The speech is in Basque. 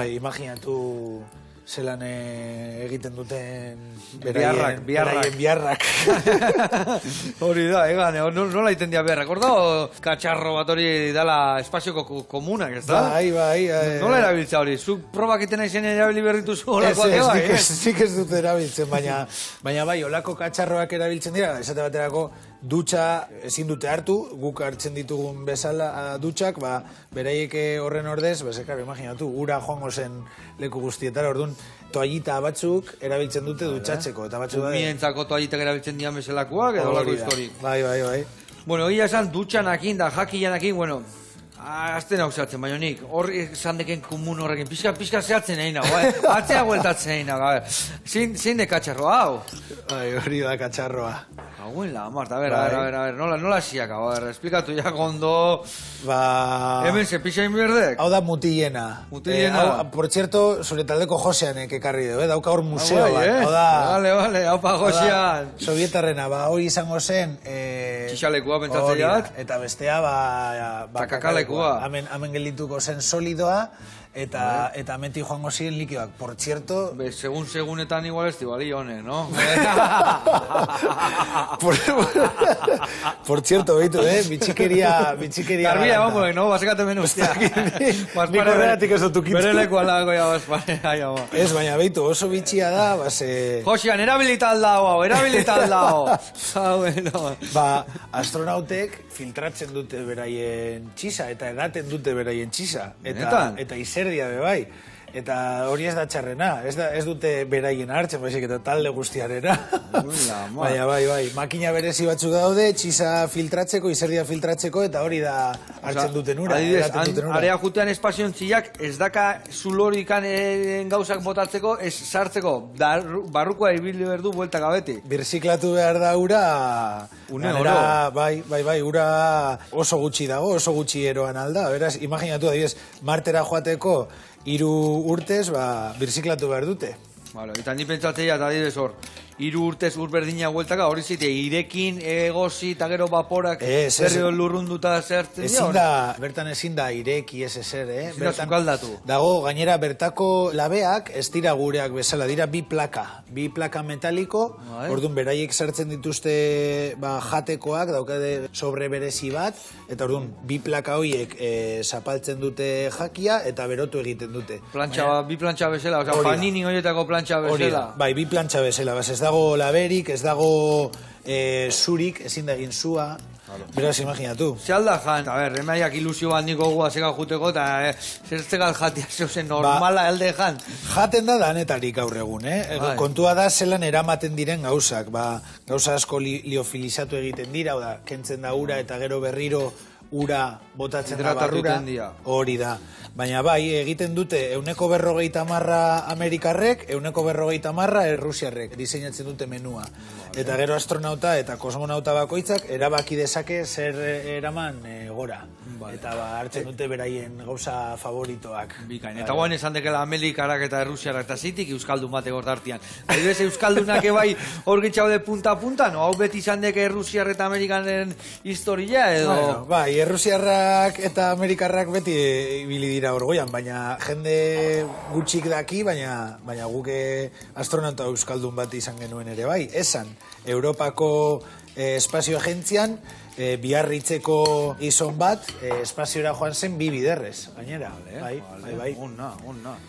Imaginatu zelan egiten duten biharrak. Hori da, egan, nola egiten dira biharrak, hor da, katxarro bat hori dala espazioko komunak, ez da? Bai. Nola erabiltza hori? Zuk probak iten aizen erabili berrituzu olakoak eba, Nik ez dut erabiltzen, baina bai, olako katxarroak erabiltzen dira, esate baterako dutxa ezin dute hartu, guk hartzen ditugun bezala dutxak, beraiek horren ordez, imaginatu, ura joango zen leku guztietara, orduan, toallita batzuk erabiltzen dute dutxatzeko. Umientzako toallitak erabiltzen dian bezalakoak, edo lako historik. Bai. Bueno, ia esan dutxanakin da jakillanakin, bueno, azten hau zehatzen, baina nik, hor esan deken komun horrekin, pixka zehatzen egin nago, atzea gueltatzen egin nago, zein de katxarroa, hau? Hori da katxarroa. Hauen la, Marta, a ver, nola siak, a ver, esplikatu ya kondo... Hemen ze pixain berdek? Hau da mutilena. Por cierto, zure taldeko Joseanek ekarri du, dauka hor museo bat. Vale, haupa Josean. Sovietarrena, hori izango zen... Txixalekua, pentsatzeak. Eta bestea, kakalekua. Hemen geldituko zen solidoa, eta meti joango ziren likidoak. Por cierto... Segunetan igual ez dibali hone, no? Por cierto, beitu, bitxikeria... Garbia, vamos, no? Basekate menu, hostia. Nik horregatik ez dutukitu. Bere leku alago ya baspare, Ez, baina beitu, oso bitxia da, Josean, erabilital dao. Astronautek filtratzen dute beraien txisa, eta edaten dute beraien txisa. Eta izerdia bebai. Eta hori ez da txarrena, ez dute beraien hartzen, baizik eta talde guztiarena. Bai, makina berezi batzuk daude, txisa filtratzeko, izerdia filtratzeko, eta hori da hartzen duten ura. Adibidez, area jutean espazion txillak, ez daka zulorikan gauzak botatzeko, ez sartzeko, barrukoa ibili berdu buelta gabeti. Birziklatu behar da ura... Une oro. Bai, ura oso gutxi dago, oso gutxi eroan alda. Beraz, imaginatu, adibidez, Martera joateko 3 urtez, birziklatu behar dute. Eta ni pentsatzea, eta adibidez hor, 3 urtez urberdina hueltaka, hori zite, irekin, egozi, eta gero vaporak, berrio lurrunduta zertzen dira? Bertan ezin da ireki ez ezer, Ezin da zukaldatu. Dago, gainera, bertako labeak, ez dira gureak bezala, dira bi plaka metaliko, orduan beraiek sartzen dituzte jatekoak, daukade sobre berezi bat, eta orduan, bi plaka horiek zapaltzen dute jakia, eta berotu egiten dute. Bi plantxa bezala, oza, panini horietako plantxa bezala. Bai, bi plantxa bezala, ez dago laberik, ez dago zurik, ezin da egin zua. Beraz, imaginatu. Ze alda jan, remaiak ilusio bat niko guazeka juteko, eta zertzegal jatia zeusen normala alde jan. Jaten da danetarik gaur egun, Kontua da zelan eramaten diren gauzak. Gauza asko liofilizatu egiten dira, kentzen da ura eta gero berriro ura botatzen da barrura. Hori da. Baina bai, egiten dute 150 Amerikarrek, 150 Errusiarrek diseinatzen dute menua. Eta gero astronauta eta kosmonauta bakoitzak erabaki dezake zer eraman gora. Eta hartzen dute beraien gauza favoritoak. Bikain. Eta guain esan dekela Amerikarak eta Errusiarak eta zitik Euskaldun batek hortartian. Adibidez Euskaldunak ebai hor gitxaude punta-punta, no? Hau beti izan deke Errusiar eta Amerikanen historia edo... Bai, Errusiarrak eta Amerikarrak beti ibili dira hor goian, baina jende gutxik daki, baina guke astronauta Euskaldun bat izan genuen ere bai. Esan, Europako espazio agentzian, Biarritzeko gizon bat, espaziora joan zen 2 biderrez, gainera. Bai. Onna.